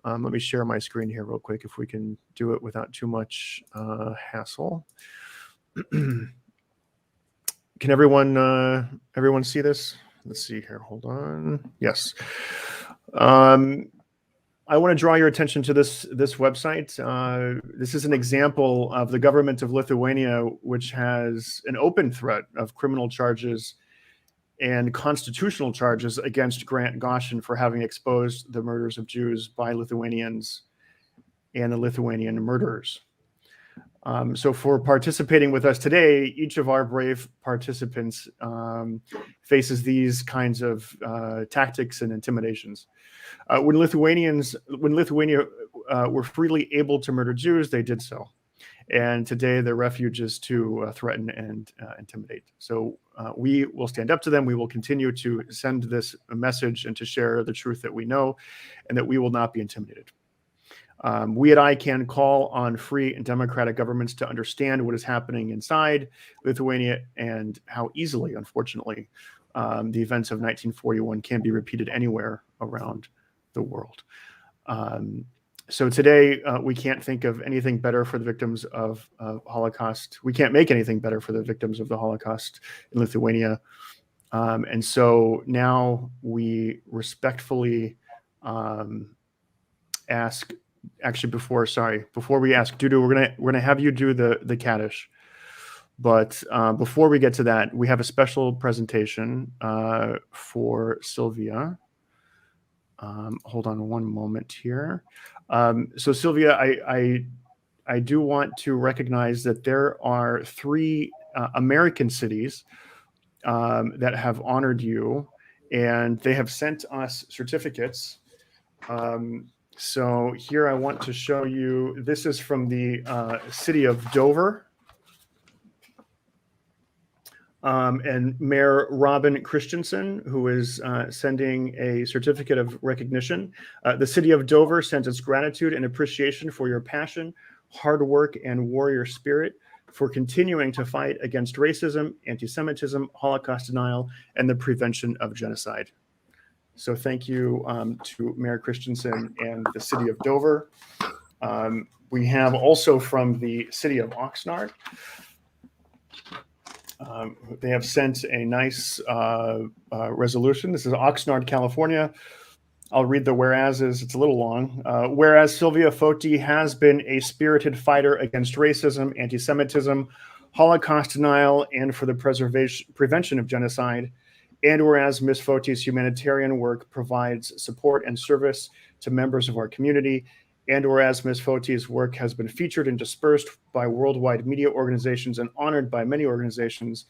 let me share my screen here real quick if we can do it without too much hassle. Can everyone see this? Let's see here, hold on. Yes. I want to draw your attention to this website. This is an example of the government of Lithuania, which has an open threat of criminal charges and constitutional charges against Grant Gochin for having exposed the murders of Jews by Lithuanians and the Lithuanian murderers. So for participating with us today, each of our brave participants faces these kinds of tactics and intimidations. When Lithuania were freely able to murder Jews, they did so. And today their refuge is to threaten and intimidate. So we will stand up to them. We will continue to send this message and to share the truth that we know, and that we will not be intimidated. We at ICANN call on free and democratic governments to understand what is happening inside Lithuania and how easily, unfortunately, the events of 1941 can be repeated anywhere around the world. So today, we can't think of anything better for the victims of Holocaust. We can't make anything better for the victims of the Holocaust in Lithuania. And so now we respectfully ask, actually before we ask Dudu, we're gonna have you do the Kaddish. But before we get to that, we have a special presentation for Sylvia. Hold on one moment here. So Sylvia, I do want to recognize that there are 3 American cities that have honored you, and they have sent us certificates. So here I want to show you, this is from the city of Dover. And Mayor Robin Christensen, who is sending a certificate of recognition. The city of Dover sends its gratitude and appreciation for your passion, hard work, and warrior spirit for continuing to fight against racism, anti-Semitism, Holocaust denial, and the prevention of genocide. So thank you to Mayor Christensen and the city of Dover. We have also from the city of Oxnard. They have sent a nice resolution. This is Oxnard, California. I'll read the whereases. It's a little long. Whereas Silvia Foti has been a spirited fighter against racism, anti-Semitism, Holocaust denial, and for the prevention of genocide. And whereas Ms. Foti's humanitarian work provides support and service to members of our community. And whereas Ms. Foti's work has been featured and dispersed by worldwide media organizations and honored by many organizations.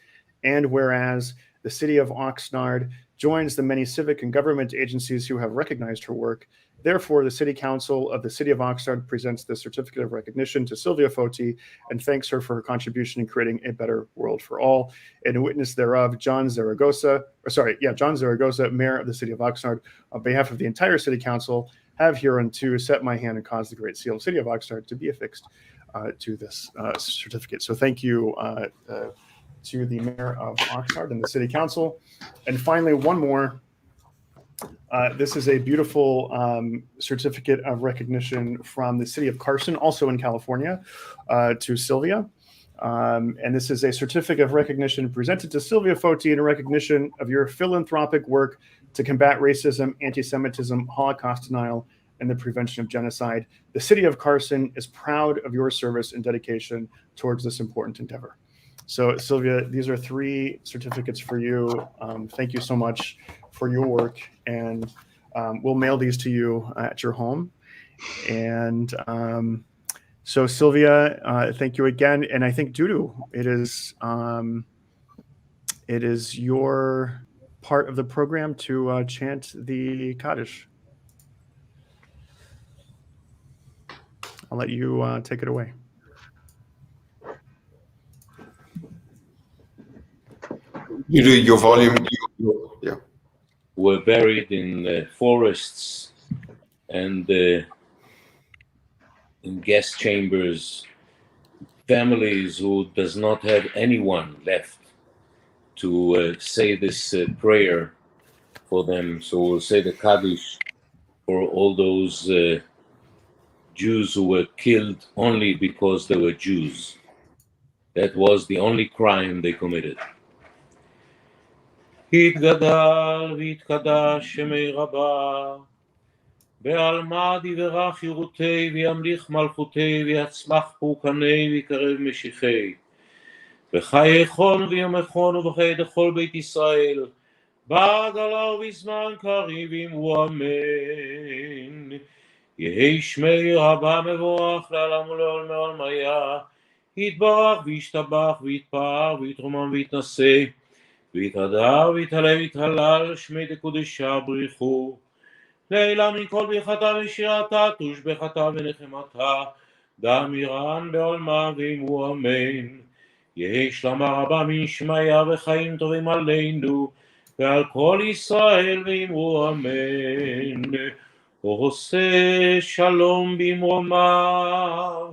And whereas the city of Oxnard joins the many civic and government agencies who have recognized her work. Therefore, the City Council of the City of Oxnard presents this certificate of recognition to Silvia Foti and thanks her for her contribution in creating a better world for all. And in witness thereof, John Zaragoza, Mayor of the City of Oxnard, on behalf of the entire City Council, have hereunto set my hand and caused the Great Seal of City of Oxnard to be affixed to this certificate. So thank you to the Mayor of Oxnard and the City Council. And finally, one more. This is a beautiful certificate of recognition from the City of Carson, also in California, to Sylvia. And this is a certificate of recognition presented to Silvia Foti in recognition of your philanthropic work to combat racism, anti-Semitism, Holocaust denial, and the prevention of genocide. The City of Carson is proud of your service and dedication towards this important endeavor. So, Sylvia, these are 3 certificates for you. Thank you so much for your work, and we'll mail these to you at your home. And so, Sylvia, thank you again. And I think, Dudu, it is your part of the program to chant the Kaddish. I'll let you take it away. You do your volume. Yeah. Were buried in forests and in gas chambers, families who does not have anyone left to say this prayer for them. So we'll say the Kaddish for all those Jews who were killed only because they were Jews. That was the only crime they committed. התגדל והתקדש שמי רבה, בעלמא דברה חירותי וימליך מלכותי ויצמח פורקני ויקרב משיחי, בחיי חון ויומכון ובחיי דכל בית ישראל, בעגלה ובזמן קריב אמרו אמן. יהי שמי רבה מבורך לעולם ולעולמי עולמיה, יתברך וישתבח ויתפאר ויתרומם ויתנשא, ויתהדר ויתהלל ויתהלל שמי דקודשה בריחו, לעילה מכל ברכתה ושירתה תושבחתה ונחמתה, דאמירן בעולמה ואמרו אמן. יהי שלמה רבה משמיה וחיים טובים עלינו ועל כל ישראל ואמרו אמן. עושה שלום במרומיו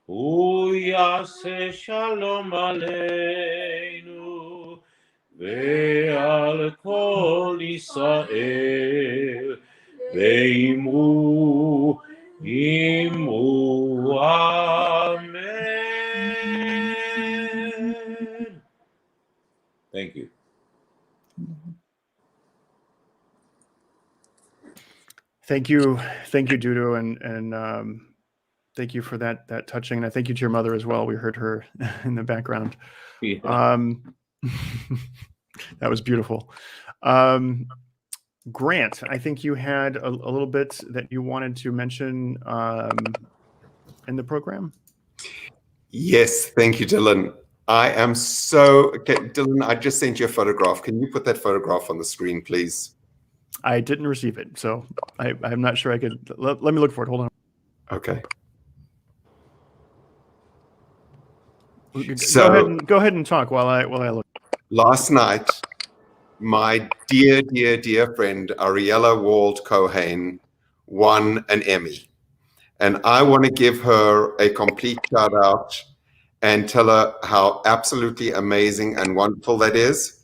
הוא יעשה שלום עלינו ועל כל ישראל ואמרו אמן. Thank you. Thank you, Dudu, and thank you for that touching. And I thank you to your mother as well. We heard her in the background. Yeah. That was beautiful. Grant, I think you had a little bit that you wanted to mention in the program. Yes, thank you, Dylan. I am so okay, Dylan. I just sent you a photograph. Can you put that photograph on the screen, please? I didn't receive it, so I'm not sure I could. Let me look for it. Hold on. Okay. So go ahead and talk while I look. Last night, my dear friend Ariella Wald-Cohen won an Emmy, and I want to give her a complete shout out and tell her how absolutely amazing and wonderful that is.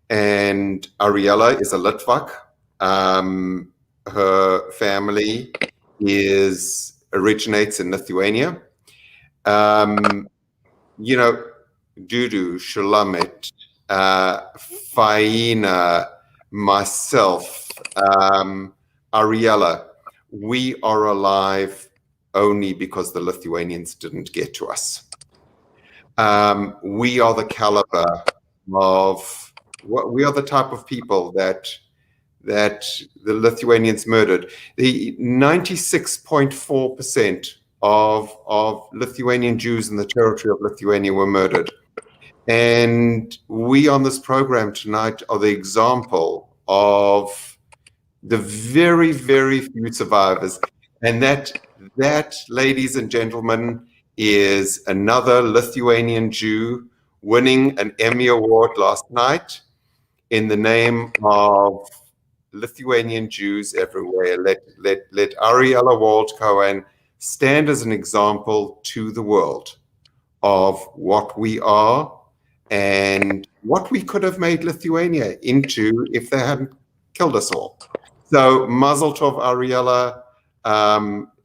And Ariella is a Litvak. Her family is originates in Lithuania. You know, Dudu, Shulamit, Faina, myself, Ariella, we are alive only because the Lithuanians didn't get to us. We are the caliber of, we are the type of people that the Lithuanians murdered. The 96.4% of Lithuanian Jews in the territory of Lithuania were murdered. And we on this program tonight are the example of the very, very few survivors. And that, ladies and gentlemen, is another Lithuanian Jew winning an Emmy Award last night in the name of Lithuanian Jews everywhere. Let Ariella Wald-Cohen stand as an example to the world of what we are and what we could have made Lithuania into if they hadn't killed us all. So Mazel Tov, Ariella.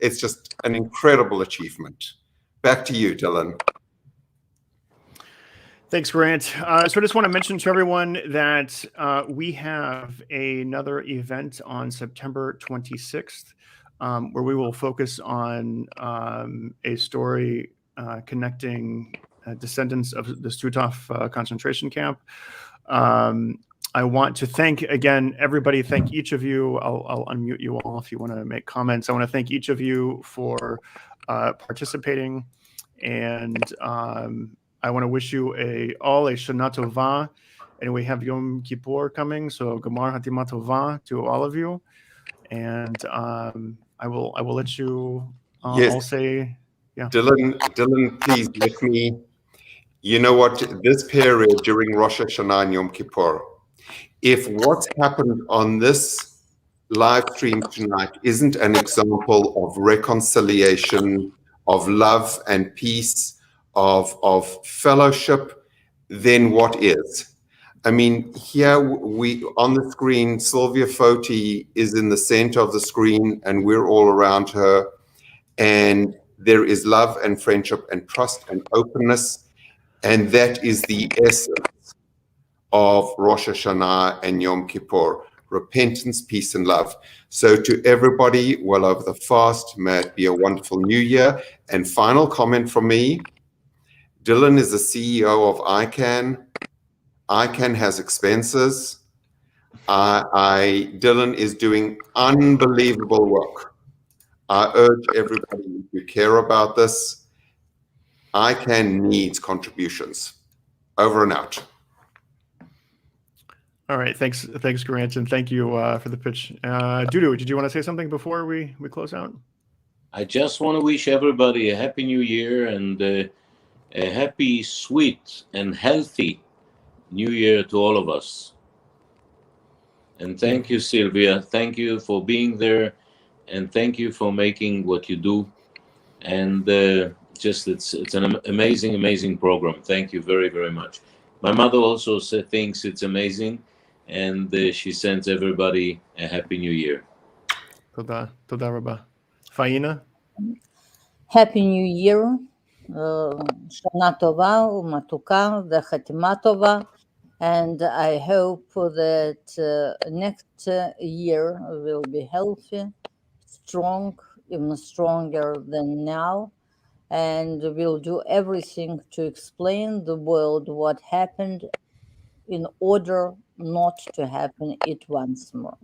It's just an incredible achievement. Back to you, Dylan. Thanks, Grant. So I just want to mention to everyone that we have another event on September 26th where we will focus on a story connecting descendants of the Struthof concentration camp. I want to thank, again, everybody. Thank each of you. I'll unmute you all if you want to make comments. I want to thank each of you for participating. And I want to wish you all a Shana Tova. And we have Yom Kippur coming. So Gemar Hatima Tova to all of you. And I will let you all say, yeah. Dylan, please let me. You know what? This period during Rosh Hashanah and Yom Kippur, if what's happened on this live stream tonight isn't an example of reconciliation, of love and peace, of fellowship, then what is? I mean, here we on the screen, Silvia Foti is in the center of the screen and we're all around her. And there is love and friendship and trust and openness. And that is the essence of Rosh Hashanah and Yom Kippur, repentance, peace, and love. So to everybody well over the fast, may it be a wonderful new year. And final comment from me, Dylan is the CEO of ICANN. ICANN has expenses. Dylan is doing unbelievable work. I urge everybody to care about this. ICANN needs contributions. Over and out. All right, thanks, Grant, and thank you for the pitch. Dudu, did you want to say something before we close out? I just want to wish everybody a happy new year and a happy, sweet, and healthy new year to all of us. And thank you, Sylvia. Thank you for being there, and thank you for making what you do. And it's an amazing program. Thank you very, very much. My mother also thinks it's amazing, and she sends everybody a happy new year. Toda rabba. Faina? Happy New Year. Shana Tova, Umatuka, V'chatima Tova. And I hope that next year will be healthy, strong, even stronger than now. And we'll do everything to explain the world what happened in order not to happen it once more.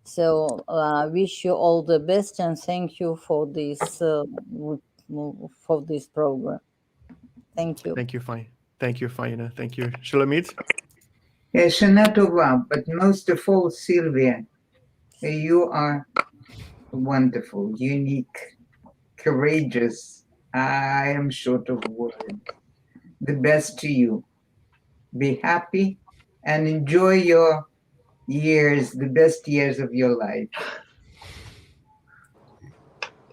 So I wish you all the best and thank you for this program. Thank you. Thank you, Faina. Thank you, Faina. Thank you. Shulamit? Shana Tova, but most of all, Sylvia, you are wonderful, unique, courageous. I am short of words. The best to you. Be happy and enjoy your years, the best years of your life.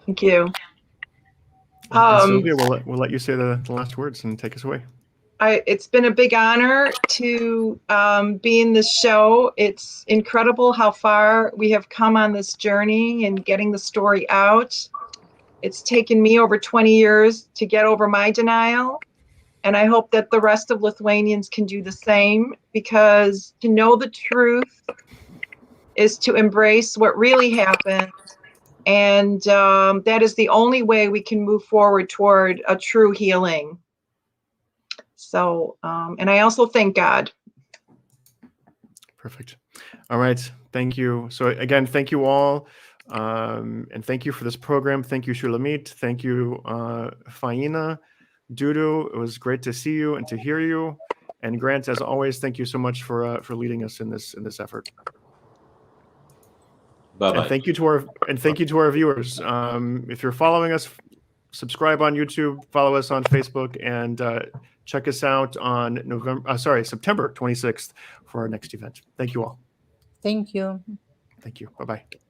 Thank you. Sylvia, we'll let you say the last words and take us away. It's been a big honor to be in this show. It's incredible how far we have come on this journey and getting the story out. It's taken me over 20 years to get over my denial. And I hope that the rest of Lithuanians can do the same, because to know the truth is to embrace what really happened. And that is the only way we can move forward toward a true healing. So, and I also thank God. Perfect. All right. Thank you. So again, thank you all. And thank you for this program. Thank you, Shulamit. Thank you, Faina, Dudu. It was great to see you and to hear you. And Grant, as always, thank you so much for leading us in this effort. Bye-bye. And thank you to our viewers. If you're following us, subscribe on YouTube, follow us on Facebook, and check us out on September 26th for our next event. Thank you all. Thank you. Thank you. Bye-bye.